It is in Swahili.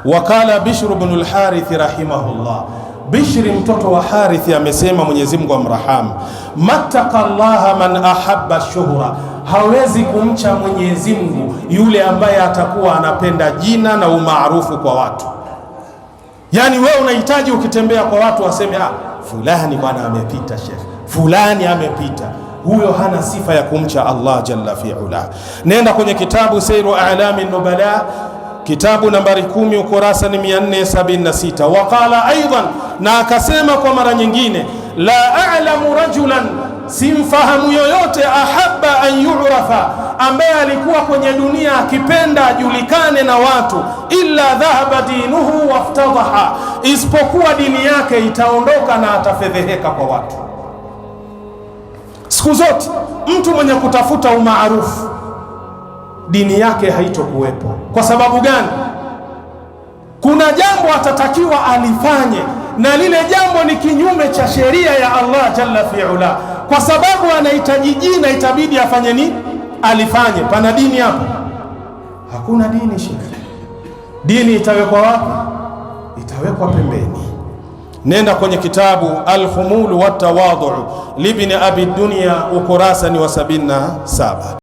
Wakala Bishr ibn al-Harith rahimahullah, Bishri mtoto wa Harith amesema, Mwenyezi Mungu amrahamu, mattaqallaha man ahabba shuhra, hawezi kumcha Mwenyezi Mungu yule ambaye atakuwa anapenda jina na umaarufu kwa watu. Yani wewe unahitaji ukitembea kwa watu waseme fulani bwana amepita, shekhi fulani amepita. Huyo hana sifa ya kumcha Allah jalla fi'ala. Nenda kwenye kitabu Sairu A'lami Nubala, kitabu nambari 10 ukurasa ni 476. Waqala aidan, na akasema kwa mara nyingine, la a'lamu rajulan, simfahamu yoyote, ahabba an yu'rafa, ambaye alikuwa kwenye dunia akipenda ajulikane na watu, illa dhahaba dinuhu waftadaha, isipokuwa dini yake itaondoka na atafedheheka kwa watu. Siku zote mtu mwenye kutafuta umaarufu dini yake haitokuwepo. Kwa sababu gani? Kuna jambo atatakiwa alifanye, na lile jambo ni kinyume cha sheria ya Allah jalla fi'ala. Kwa sababu anahitaji jina, itabidi afanye nini? Alifanye. Pana dini hapo? Hakuna dini shekhi. Dini itawekwa wapi? Itawekwa pembeni. Nenda kwenye kitabu Al-Khumul wa Tawadhu libni Abi Dunya ukurasa ni wa 77.